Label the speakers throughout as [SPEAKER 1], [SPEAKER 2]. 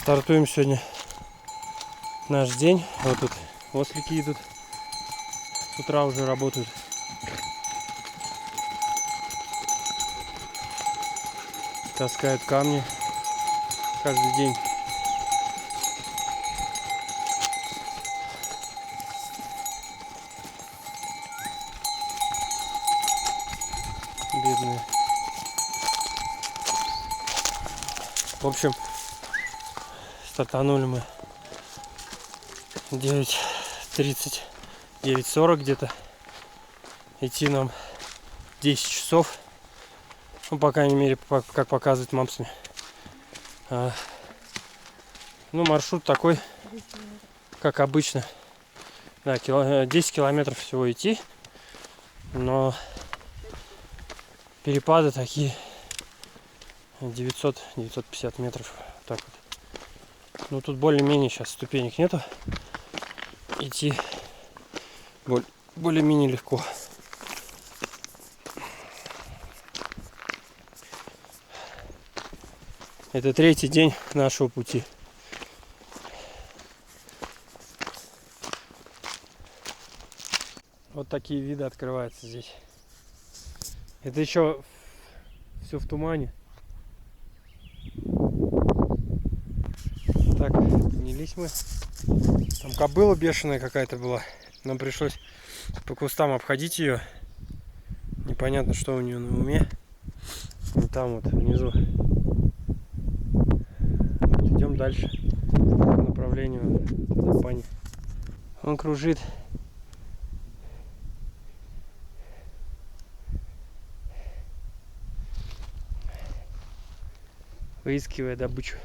[SPEAKER 1] Стартуем сегодня наш день. Вот тут ослики идут. С утра уже работают. Таскают камни каждый день. Бедные. В общем, стартанули мы 9:30, 9:40 где-то. Идти нам 10 часов. Ну, по крайней мере, как показывает Мапсами. Ну, маршрут такой, как обычно. Да, 10 километров всего идти. Но перепады такие 900-950 метров. Так вот. Ну, тут более-менее сейчас ступенек нету. Идти более-менее легко. Это 3-й день нашего пути. Вот такие виды открываются здесь. Это еще все в тумане. Так, поднялись мы. Там кобыла бешеная какая-то была. Нам пришлось по кустам обходить ее. Непонятно, что у нее на уме. Вот там вот внизу. Вот идем дальше по направлению Запани. Он кружит. Выискивая добычу.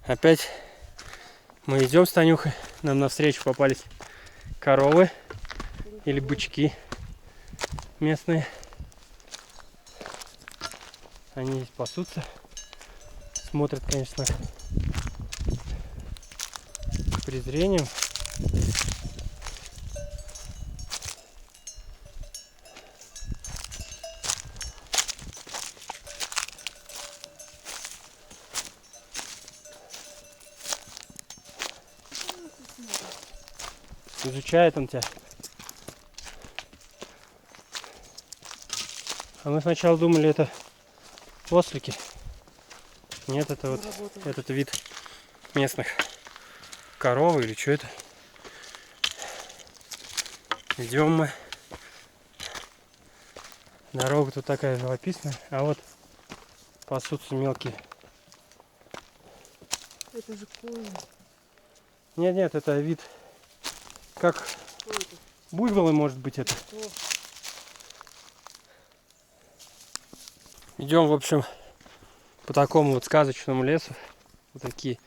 [SPEAKER 1] Опять мы идем с Танюхой. Нам навстречу попались коровы или бычки местные. Они здесь пасутся. Смотрят, конечно, с презрением. Изучает он тебя. А мы сначала думали, это ослики. Нет, это вот этот вид местных коровы или что это. Идем мы. Дорога тут такая живописная, а вот пасутся мелкие.
[SPEAKER 2] Это же кони.
[SPEAKER 1] Нет, это вид как буйволы, может быть, это. Идем, в общем, по такому вот сказочному лесу. Вот такие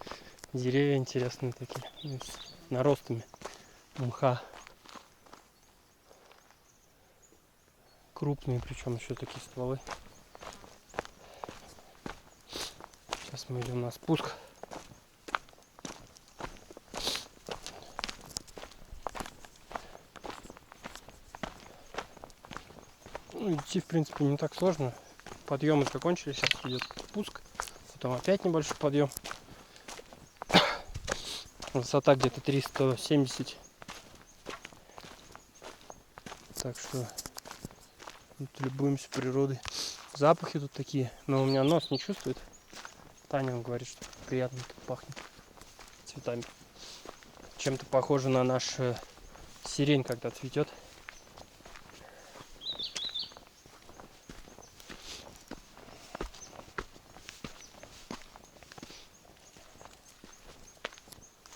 [SPEAKER 1] деревья интересные такие, с наростами мха. Крупные, причем еще такие стволы. Сейчас мы идем на спуск. Ну, идти, в принципе, не так сложно. Подъемы закончились, сейчас идет спуск. Потом опять небольшой подъем. Высота где-то 370. Так что тут любуемся природой. Запахи тут такие, но у меня нос не чувствует. Таня говорит, что приятно тут пахнет цветами. Чем-то похоже на наш сирень, когда цветет.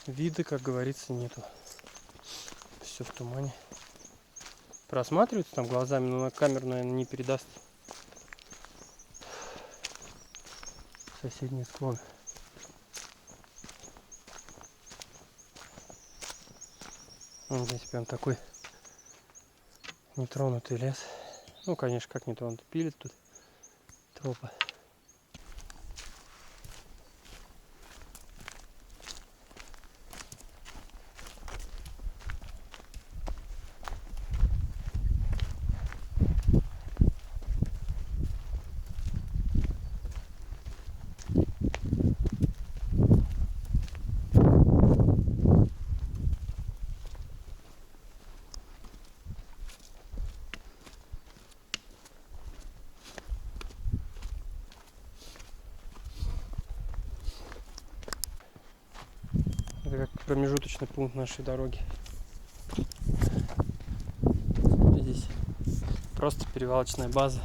[SPEAKER 1] Вида, как говорится, нету. Все в тумане. Просматривается там глазами, но на камеру, наверное, не передаст. Соседний склон. Вот здесь прям такой нетронутый лес. Ну, конечно, как нетронутый. Пилит тут тропы. как промежуточный пункт нашей дороги. Здесь просто перевалочная база.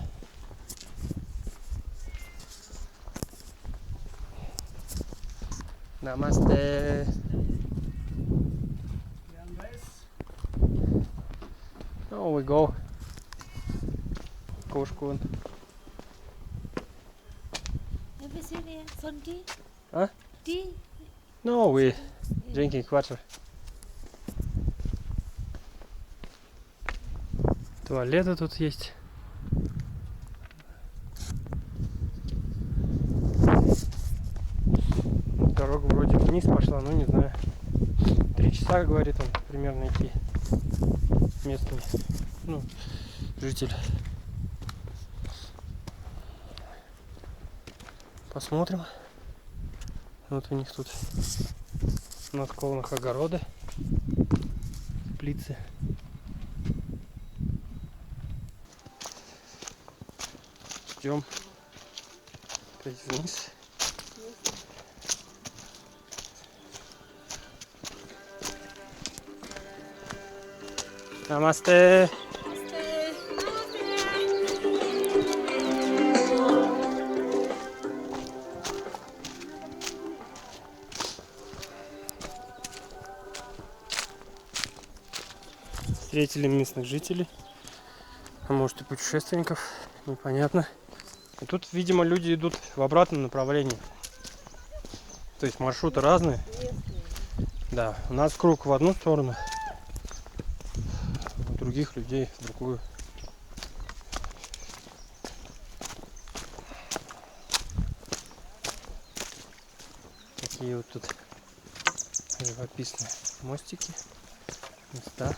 [SPEAKER 1] Намасте. Oh, we go. Кошку.
[SPEAKER 2] Have you seen some tea?
[SPEAKER 1] Huh?
[SPEAKER 2] Tea?
[SPEAKER 1] No, we drinking water. Туалеты тут есть. Дорога вроде вниз пошла, но не знаю. 3 часа, говорит он, примерно идти. Местные, ну, жители. Посмотрим. Вот у них тут на склонах огороды, теплицы. Идем опять вниз. Намасте. Встретили местных жителей, а может и путешественников, непонятно. И тут, видимо, люди идут в обратном направлении. То есть маршруты разные. Да, у нас круг в одну сторону, у других людей в другую. Такие вот тут живописные мостики, места.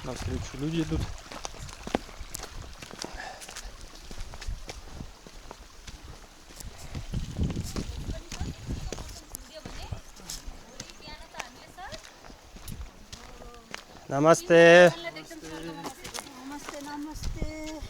[SPEAKER 1] Навстречу люди идут. Намасте.
[SPEAKER 2] Namaste, namaste.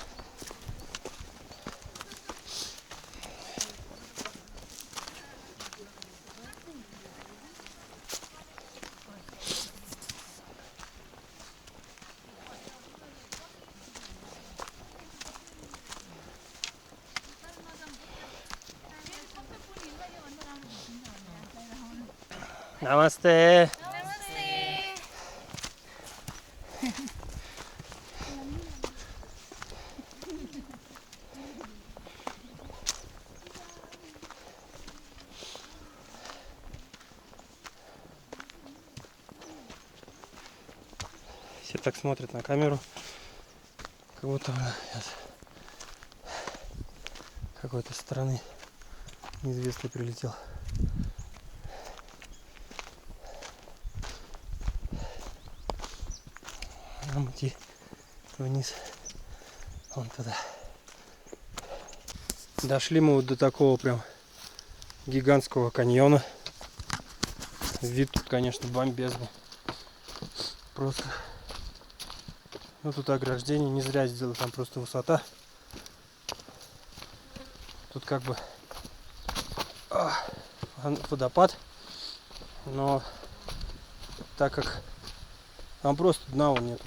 [SPEAKER 1] Намасте. Все так смотрят на камеру, как будто из какой-то страны неизвестный прилетел. Нам идти вниз, вон туда. Дошли мы вот до такого прям гигантского каньона. Вид тут, конечно, бомбезный. Просто. Ну тут ограждение не зря сделали, там просто высота. Тут как бы водопад, но так как там просто дна вон нету.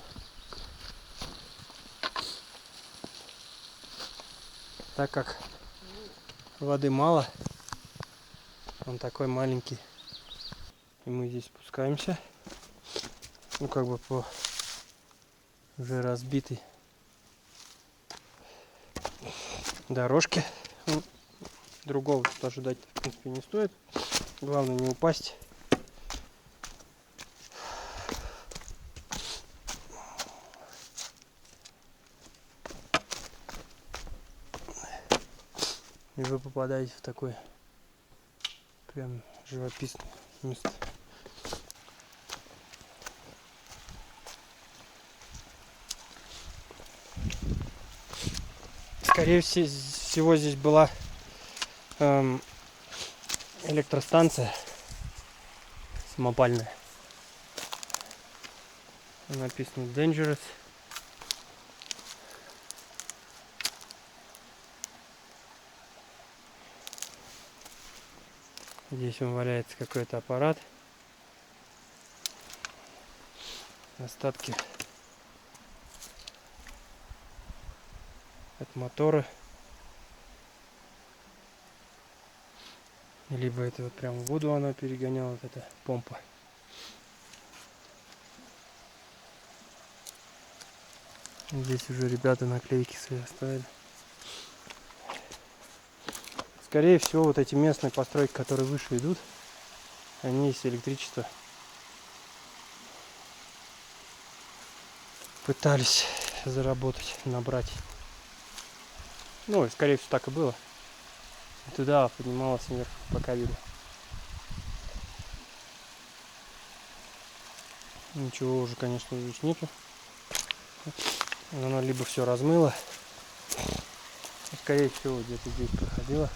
[SPEAKER 1] Так как воды мало, он такой маленький. И мы здесь спускаемся. Ну как бы по уже разбитой дорожке. Ну, другого тут ожидать в принципе не стоит. Главное не упасть. И вы попадаете в такой прям живописное место. Скорее всего здесь была электростанция самопальная. Написано Dangerous. Здесь он валяется какой-то аппарат. Остатки от мотора. Либо это вот прям в воду она перегоняла, вот эта помпа. Здесь уже ребята наклейки свои оставили. Скорее всего, вот эти местные постройки, которые выше идут, они из электричества пытались заработать, набрать. Ну, и скорее всего так и было. И туда поднималась вверх по кабелю. Ничего уже, конечно, здесь нету. Оно либо все размыло, скорее всего, где-то здесь проходило.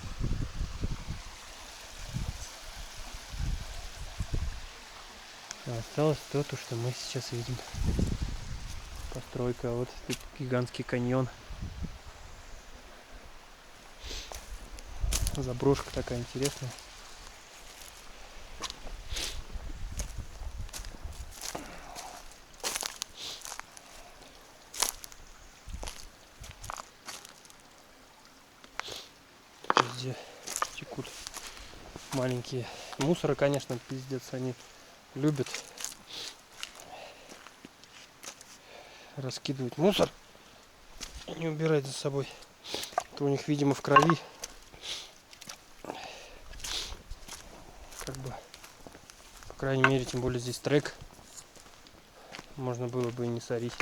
[SPEAKER 1] А осталось то, что мы сейчас видим. Постройка, вот тут гигантский каньон. Заброшка такая интересная. Везде текут маленькие мусоры, конечно, пиздец, они любят раскидывать мусор и не убирать за собой. Это у них, видимо, в крови. Как бы, по крайней мере, тем более здесь трек. Можно было бы и не сорить.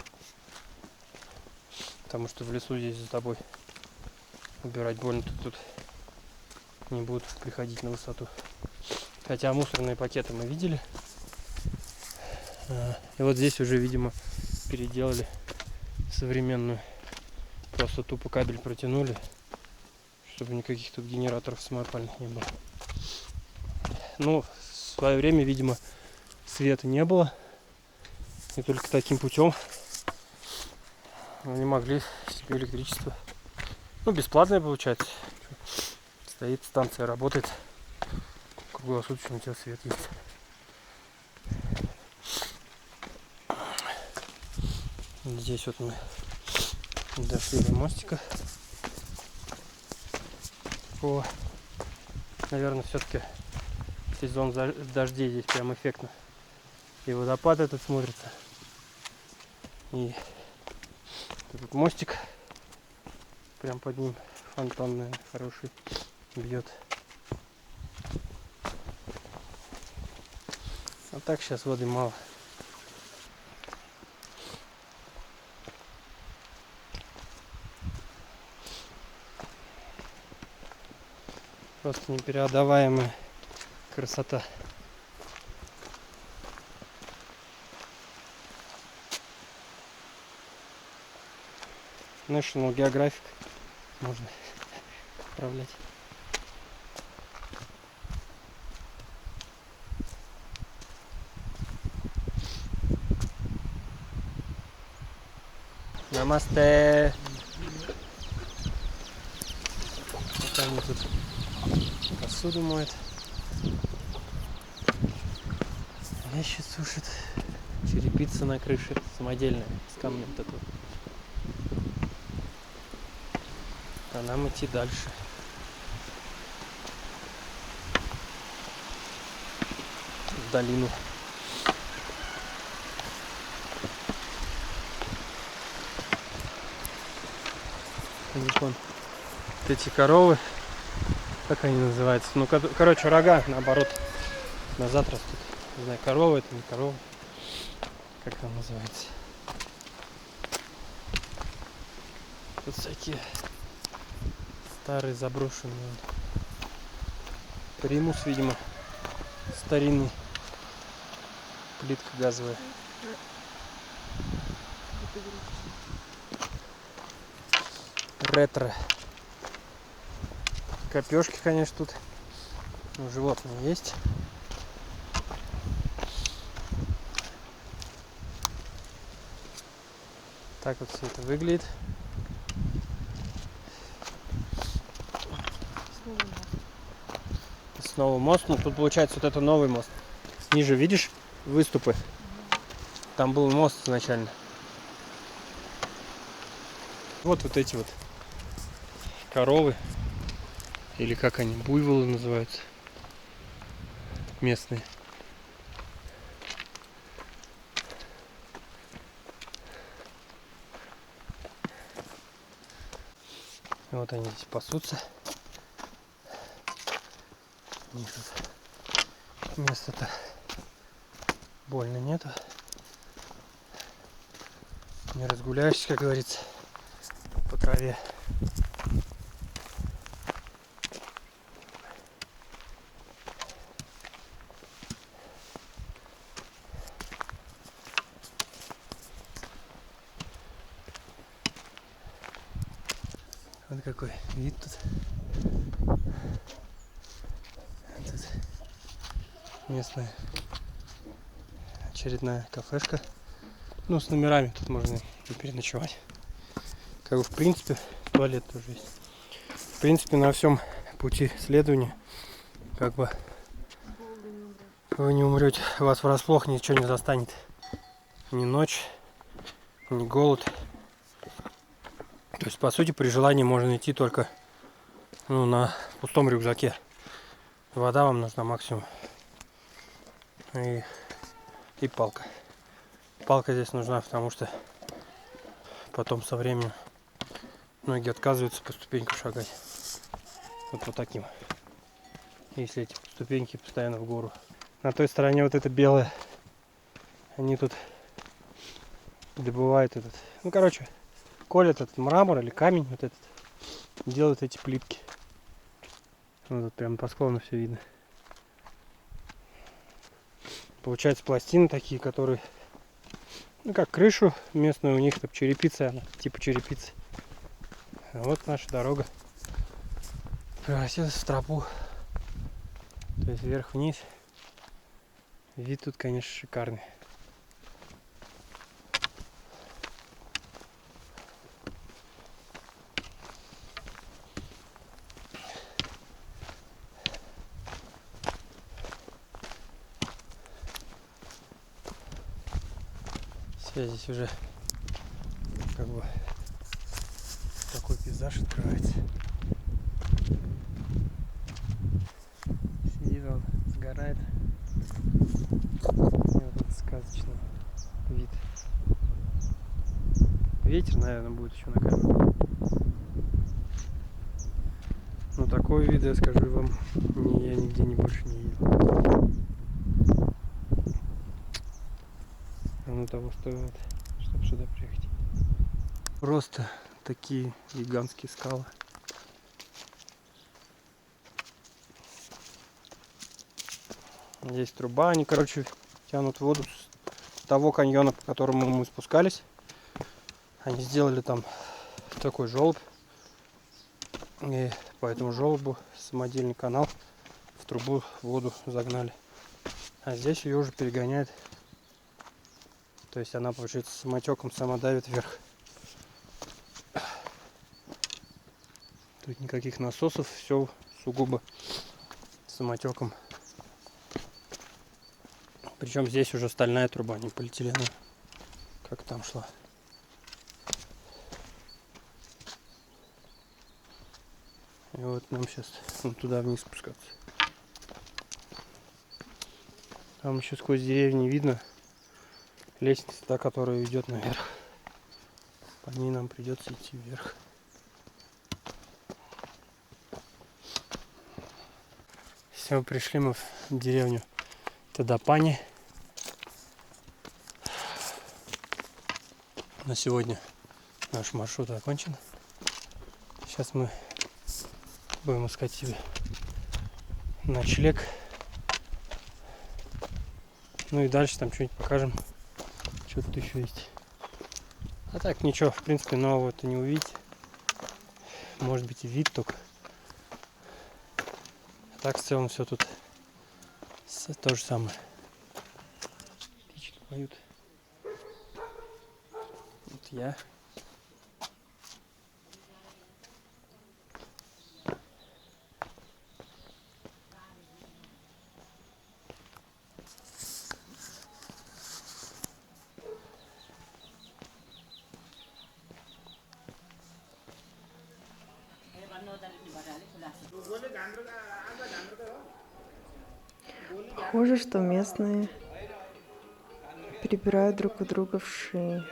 [SPEAKER 1] Потому что в лесу здесь за тобой убирать больно тут не будут приходить на высоту. Хотя мусорные пакеты мы видели. И вот здесь уже, видимо, переделали современную. Просто тупо кабель протянули, чтобы никаких тут генераторов самопальных не было. Ну, в свое время, видимо, света не было. И только таким путем они могли себе электричество. Ну, бесплатное получается. Стоит станция, работает. Круглосуточно у тебя свет есть. Здесь вот мы дошли до мостика. О, наверное, все-таки сезон дождей здесь прям эффектно. И водопад этот смотрится. И этот мостик прям под ним фонтан, наверное, хороший бьет. А так сейчас воды мало. Просто непередаваемая красота. National Geographic можно отправлять. Намасте. Вот они тут посуду моют, вещи сушат, черепица на крыше самодельная с камнем такой. А нам идти дальше. В долину. Вот эти коровы, как они называются? Ну, короче, рога, наоборот, назад растут. Не знаю, корова это, не корова. Как она называется? Тут всякие старые заброшенные. Примус, видимо, старинный. Плитка газовая. Ретро. Копешки, конечно, тут. Ну, животные есть. Так вот все это выглядит. новый мост. Ну, тут получается вот это новый мост. Ниже, видишь, выступы? Там был мост изначально. Вот эти вот коровы. Или как они, буйволы называются. Местные. Вот они здесь пасутся. У них тут места-то больно нету. Не разгуляешься, как говорится, по траве. Вот какой вид тут. Тут местная очередная кафешка. Ну, с номерами тут можно и переночевать. Как бы, в принципе, туалет тоже есть. В принципе, на всем пути следования, как бы, вы не умрете, вас врасплох ничего не застанет. Ни ночь, ни голод. То есть, по сути, при желании можно идти только на пустом рюкзаке. Вода вам нужна максимум. И палка. Палка здесь нужна, потому что потом со временем многие отказываются по ступенькам шагать. Вот по таким. Если эти ступеньки постоянно в гору. На той стороне вот это белое. Они тут добывают этот. Ну, короче, колят этот мрамор или камень вот этот. Делают эти плитки. Вот тут прям по склону все видно. Получается пластины такие, которые, ну, как крышу местную у них, там черепица, она типа черепицы. А вот наша дорога превратилась в тропу. То есть вверх-вниз. Вид тут, конечно, шикарный. Все здесь уже как бы такой пейзаж открывается. Сидит он, сгорает. И вот этот сказочный вид. Ветер, наверное, будет еще на камеру. Но такой вид, я скажу вам, я нигде больше не видел. Оно того стоит, чтобы сюда приехать. Просто такие гигантские скалы. Есть труба, они, короче, тянут воду с того каньона, по которому мы спускались. Они сделали там такой желоб. И по этому желобу самодельный канал в трубу воду загнали. А здесь ее уже перегоняет. То есть она, получается, самотеком сама давит вверх. Тут никаких насосов, все сугубо самотеком. Причем здесь уже стальная труба, не полиэтиленовая, как там шла. И вот нам сейчас туда вниз спускаться. Там еще сквозь деревни видно лестница, та, которая идет наверх. По ней нам придется идти вверх. Все, пришли мы в деревню Тадапани. На сегодня наш маршрут окончен. Сейчас мы будем искать себе ночлег. Ну и дальше там что-нибудь покажем. Что тут еще есть. А так ничего, в принципе, нового-то не увидите. Может быть и вид только. А так в целом все тут то же самое. Птички поют. Вот я.
[SPEAKER 3] Похоже, что местные перебирают друг у друга в шеи.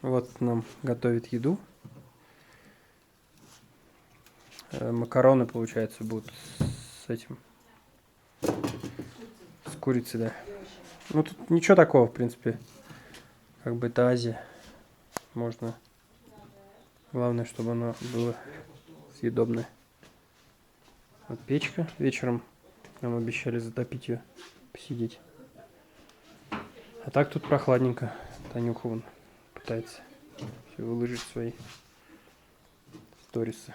[SPEAKER 1] Вот нам готовит еду. Макароны, получается, будут с этим. С курицей, да. Ну, тут ничего такого, в принципе. Как бы это Азия. Можно. Главное, чтобы оно было съедобное. Вот печка. Вечером нам обещали затопить ее, посидеть. А так тут прохладненько. Танюха вон пытается все выложить свои сторисы.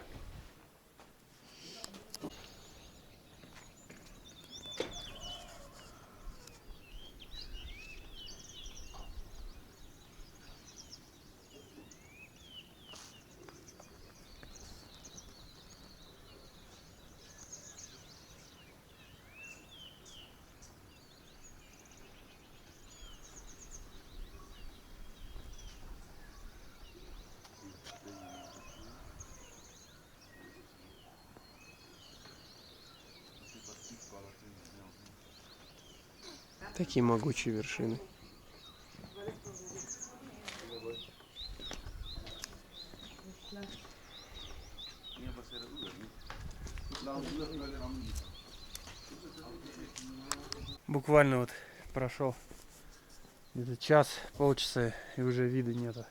[SPEAKER 1] Такие могучие вершины. Буквально вот прошел где-то час, полчаса, и уже вида нету.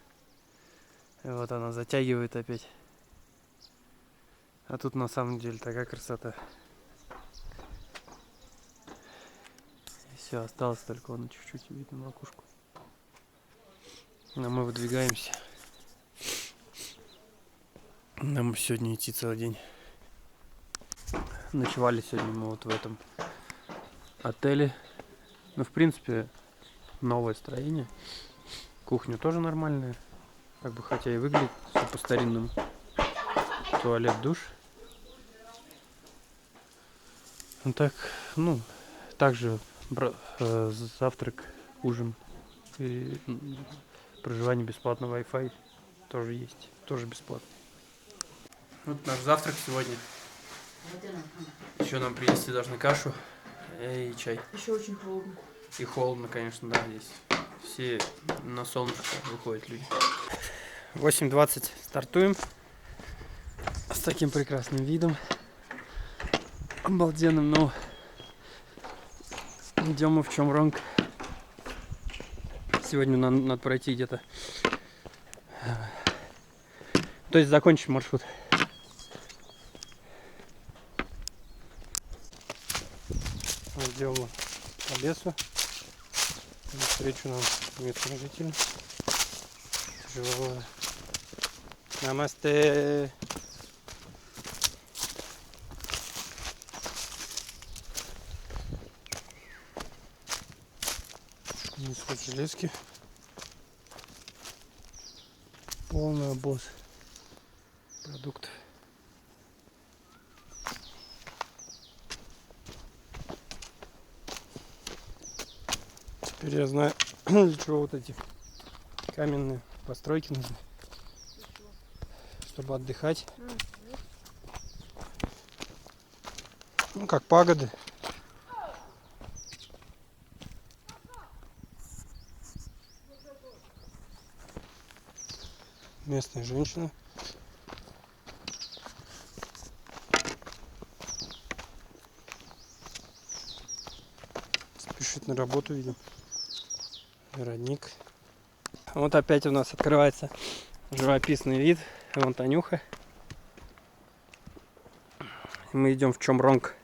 [SPEAKER 1] И вот она затягивает опять. А тут на самом деле такая красота. Все, осталось только вон чуть-чуть видно макушку. Но мы выдвигаемся. Нам сегодня идти целый день. Ночевали сегодня мы вот в этом отеле. Ну, в принципе, новое строение. Кухня тоже нормальная. Как бы, хотя и выглядит все по-старинному. Туалет, душ. Ну так, ну, также завтрак, ужин и проживание бесплатно, Wi-Fi тоже есть, тоже бесплатно. Вот наш завтрак сегодня. Еще нам принести должны кашу и чай.
[SPEAKER 3] Еще очень холодно.
[SPEAKER 1] И холодно, конечно, да, здесь. Все на солнышко выходят люди. 8:20 стартуем. С таким прекрасным видом. Обалденным, но идем мы в Чомронг. Сегодня нам надо пройти где-то. То есть закончим маршрут. Идем по лесу. Встречу нам местных жителей. Живого. Намасте. Несут железки. Полный обоз продуктов. Теперь я знаю, для чего вот эти каменные постройки нужны. Чтобы отдыхать. Ну, как пагоды. Местная женщина. Спешит на работу, видим. Родник. Вот опять у нас открывается живописный вид. Вон Танюха. Мы идем в Чомронг.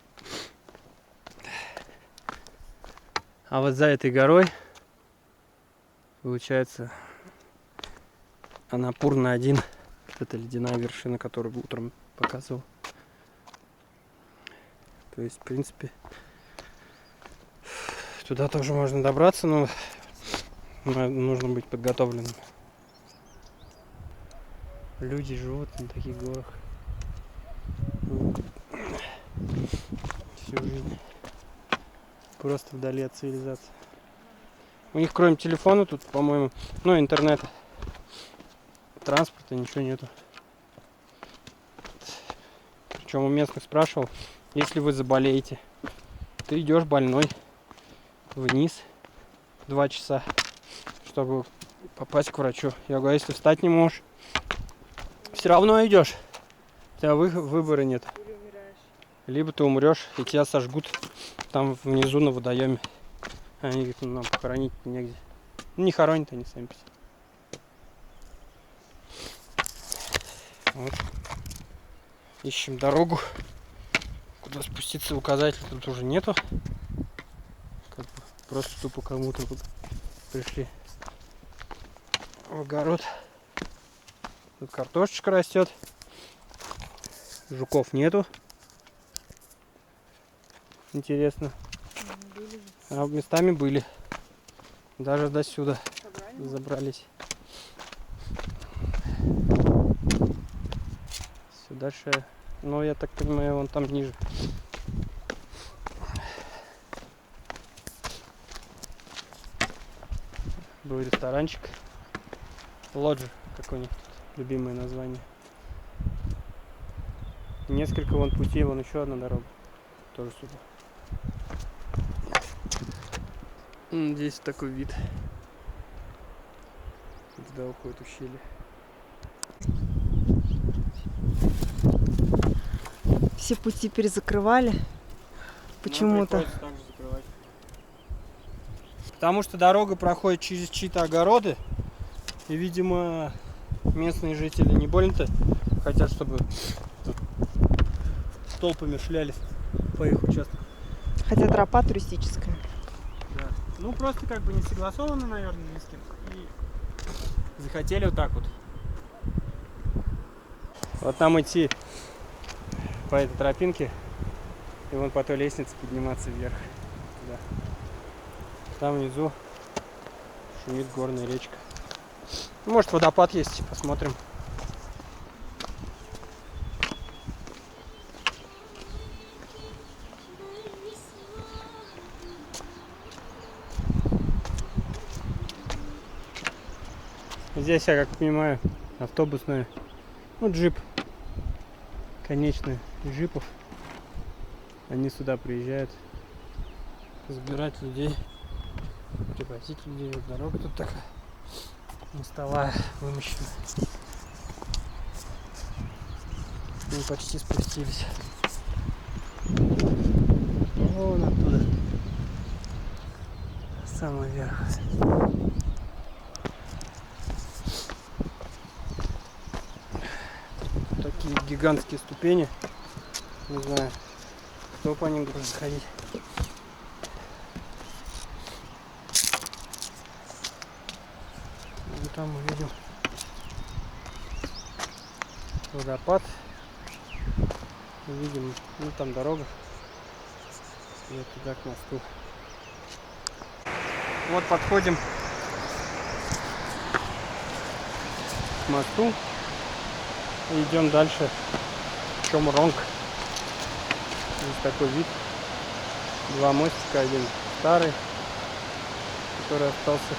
[SPEAKER 1] А вот за этой горой получается Анапурна-1. Это ледяная вершина, которую утром показывал. То есть, в принципе, туда тоже можно добраться, но нужно быть подготовленным. Люди живут на таких горах всю жизнь. Просто вдали от цивилизации. У них кроме телефона тут, по-моему, ну, интернета, транспорта ничего нету. Причем у местных спрашивал, если вы заболеете, ты идешь больной вниз 2 часа, чтобы попасть к врачу. Я говорю, если встать не можешь, все равно идешь. У тебя выбора нет. Либо ты умрешь, и тебя сожгут там внизу на водоеме. Они говорят, ну нам похоронить негде. Ну, не хоронят они сами по себе. Вот. Ищем дорогу. Куда спуститься, указателя тут уже нету. Как бы просто тупо кому-то вот пришли в огород. Тут картошечка растет. Жуков нету. Интересно. А местами были. Даже до сюда забрались. Все дальше. Ну, я так понимаю, вон там ниже. Был ресторанчик. Лоджер, как у них тут любимое название. Несколько вон путей, вон еще одна дорога. Тоже сюда. Здесь такой вид. Туда уходит ущелье.
[SPEAKER 3] Все пути перезакрывали. Почему-то.
[SPEAKER 1] Потому что дорога проходит через чьи-то огороды. И, видимо, местные жители не больно-то хотят, чтобы тут толпами шлялись по их участкам.
[SPEAKER 3] Хотя тропа туристическая.
[SPEAKER 1] Да. Ну, просто как бы не согласованы, наверное, ни с кем. И захотели вот так вот. Вот нам идти по этой тропинке и вон по той лестнице подниматься вверх. Туда. Там внизу шумит горная речка. Может, водопад есть, посмотрим. Здесь, я как понимаю, автобусная, ну, джип, конечный джипов. Они сюда приезжают забирать людей, привозить людей. Вот дорога тут такая мостовая, вымощена. Мы почти спустились. Вон оттуда, самый верх. Такие гигантские ступени. Не знаю, кто по ним будет заходить. И там мы видим водопад. Видим, ну там дорога. И вот туда к мосту. Вот подходим к мосту. И идем дальше. Чомронг. Здесь такой вид. Два мостика, один старый, который остался.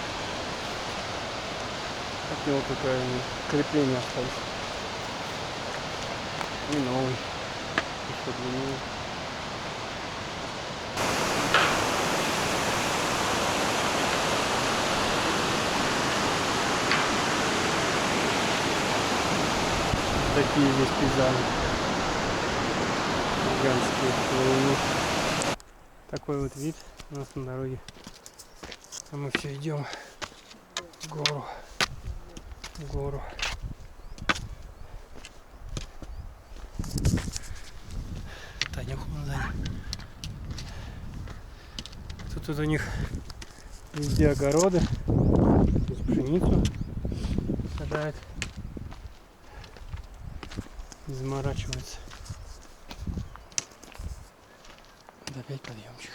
[SPEAKER 1] От него только крепление осталось. И новый. Еще длиннее. Такие здесь пейзажи. Гигантские волны. Такой вот вид у нас на дороге. А мы все идем в гору. В гору. Танюх вон сзади. Тут у них везде огороды. Здесь пшеницу сажают. Не заморачиваются. Вот опять подъемчик.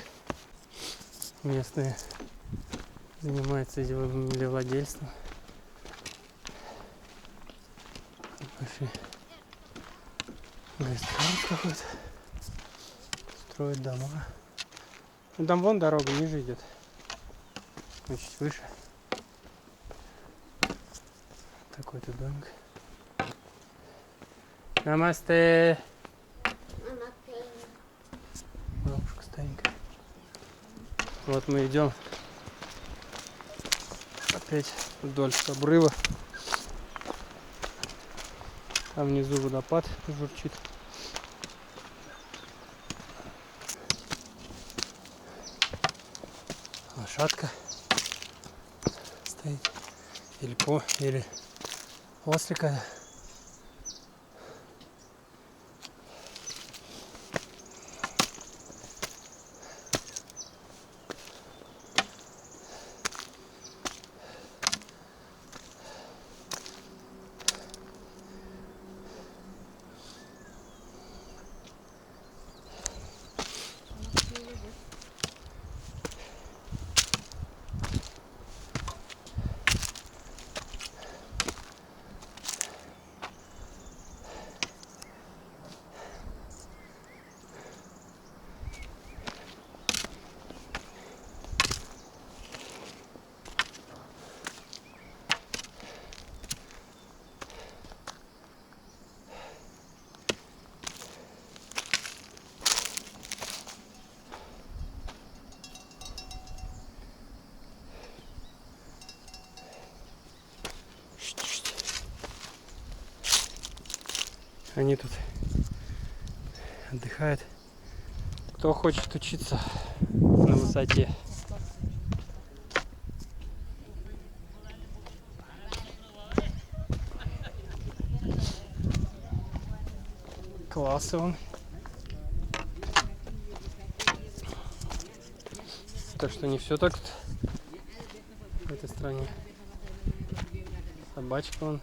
[SPEAKER 1] Местные занимаются землевладельством. Большой гостиниц какой-то. Строят дома. Ну, там вон дорога ниже идет. Ну, чуть выше. Такой-то домик. Намасте. Бабушка старенькая. Вот мы идем опять вдоль обрыва. Там внизу водопад журчит. Лошадка стоит. Или ослика. Они тут отдыхают. Кто хочет учиться на высоте. Классы он. Так что не все так в этой стране. Собачка он.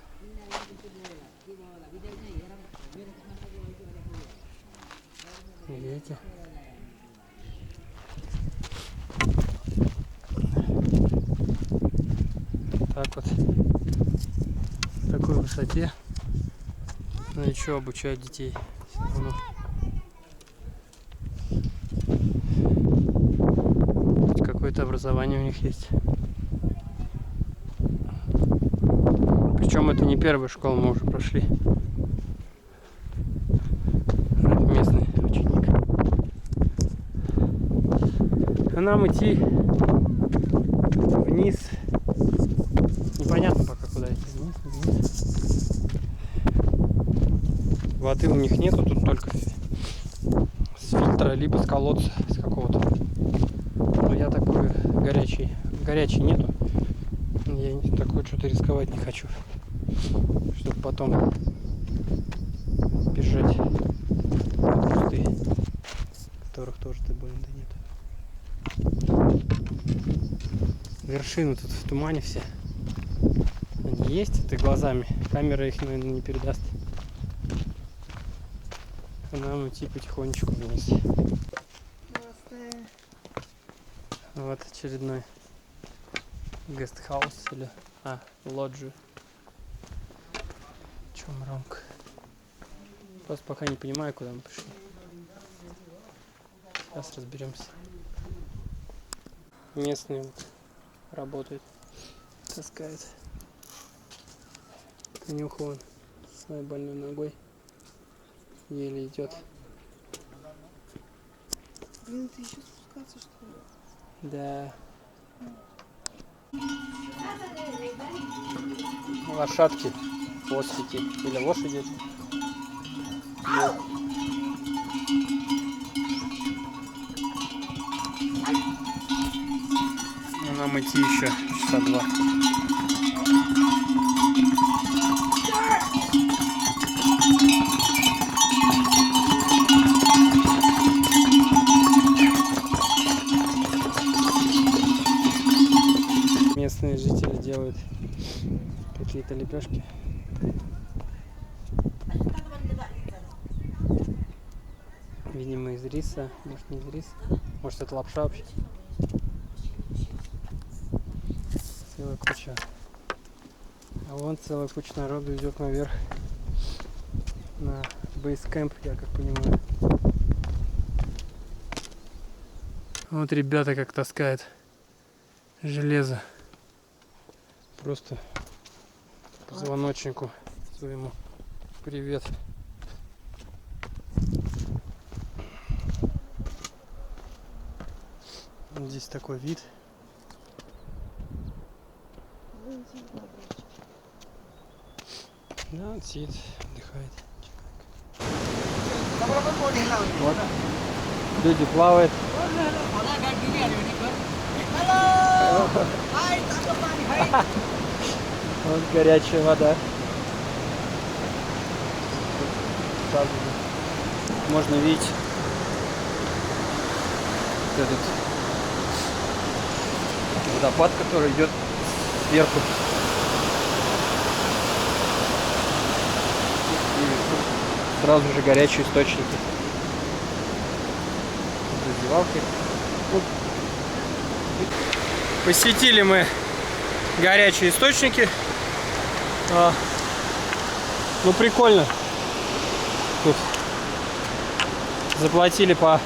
[SPEAKER 1] Дети. Так вот. В такой высоте. Ну и что, обучают детей. Все равно. Хоть какое-то образование у них есть. Причем это не первая школа, мы уже прошли. Это местный ученик. А нам идти вниз. Непонятно пока куда идти. Вниз. Воды у них нету, тут только с фильтра, либо с колодца, с какого-то. Но я такой горячий нету. Я такой что-то рисковать не хочу. Чтобы потом бежать в кусты, которых тоже-то больно нет. Вершины тут в тумане все. Они есть, ты глазами. Камера их, наверное, не передаст. А нам идти потихонечку вниз. Вот очередной гестхаус или лоджию. Чумронг. Просто пока не понимаю, куда мы пришли. Сейчас разберемся. Местные вот работают, таскают. Танюха вон с своей больной ногой еле идет.
[SPEAKER 3] Блин, ты еще спускаться, что ли?
[SPEAKER 1] Да. Лошадки, ослики или лошади. Да. Ну, нам идти еще часа 2. Местные жители делают какие-то лепешки. Видимо, из риса, может не из риса, может это лапша вообще. Целая куча. А вон целая куча народу идет наверх на бейскэмп, я как понимаю. Вот ребята как таскают железо. Просто позвоночнику своему привет. Здесь такой вид. Да, он сидит, отдыхает. Вот. Люди плавают. Вот горячая вода. Сразу можно видеть вот этот водопад, который идет сверху. И сразу же горячие источники. Раздевалки. Посетили мы горячие источники. Ну прикольно. Тут заплатили по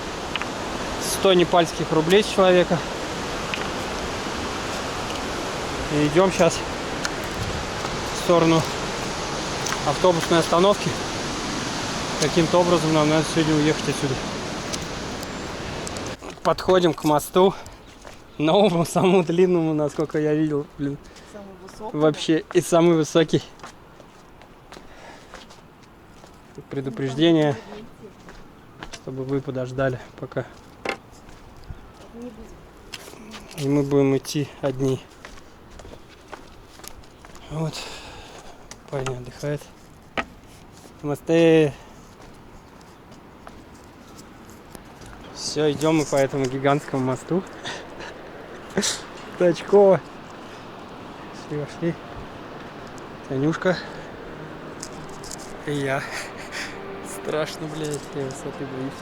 [SPEAKER 1] 100 непальских рублей с человека. И идем сейчас в сторону автобусной остановки. Каким-то образом нам надо сегодня уехать отсюда. Подходим к мосту. Новому, самому длинному, насколько я видел, блин.
[SPEAKER 3] Самый высокий.
[SPEAKER 1] Вообще и самый высокий. Предупреждение, чтобы вы подождали пока. И мы будем идти одни. Вот. Парень отдыхает. Мосты. Все, идем мы по этому гигантскому мосту. Тачково. Все, вошли. Танюшка. И я. Страшно, блядь, я высоты боюсь.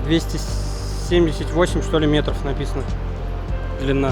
[SPEAKER 1] «278, что ли, метров написано. Длина.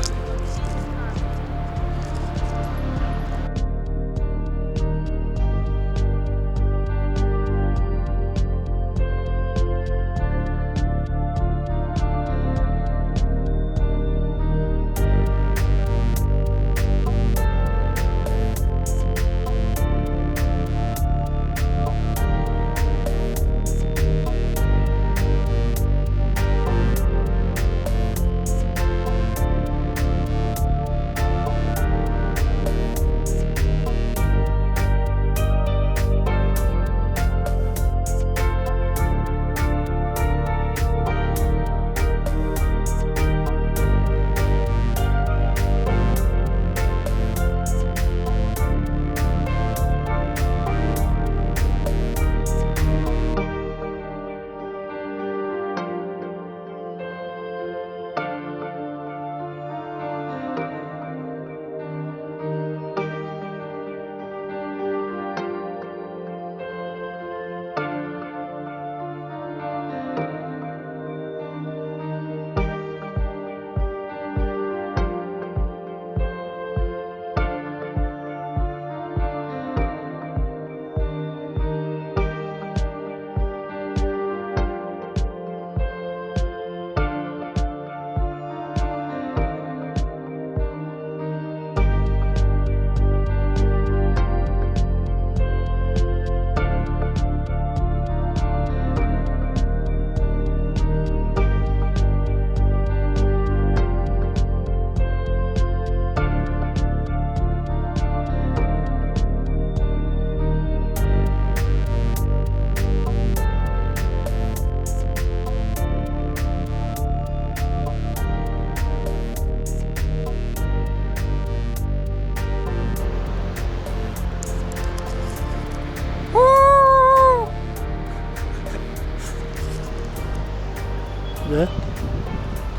[SPEAKER 1] Да?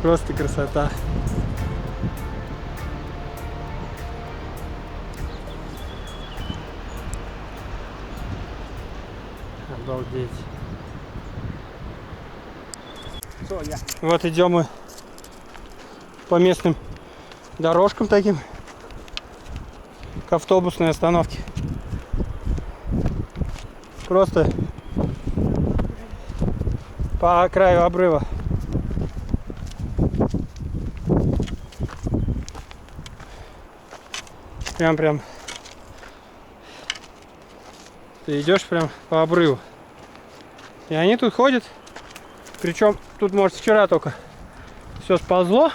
[SPEAKER 1] Просто красота. Обалдеть. Вот идем мы по местным дорожкам таким к автобусной остановке. Просто по краю обрыва. Прям. Ты идешь прям по обрыву. И они тут ходят. Причем тут, может, вчера только все сползло.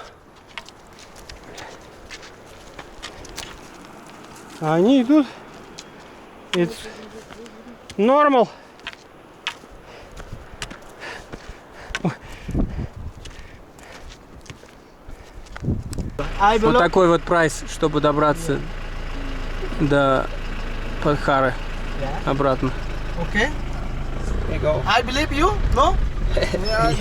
[SPEAKER 1] А они идут. It's normal. Вот такой вот прайс, чтобы добраться до Падхары обратно.
[SPEAKER 4] Okay. I believe you, no?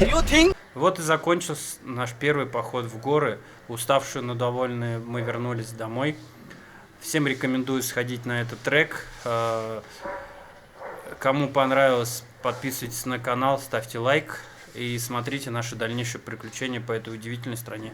[SPEAKER 4] You think?
[SPEAKER 1] Вот и закончился наш первый поход в горы. Уставшие, но довольные, мы вернулись домой. Всем рекомендую сходить на этот трек. Кому понравилось, подписывайтесь на канал, ставьте лайк и смотрите наши дальнейшие приключения по этой удивительной стране.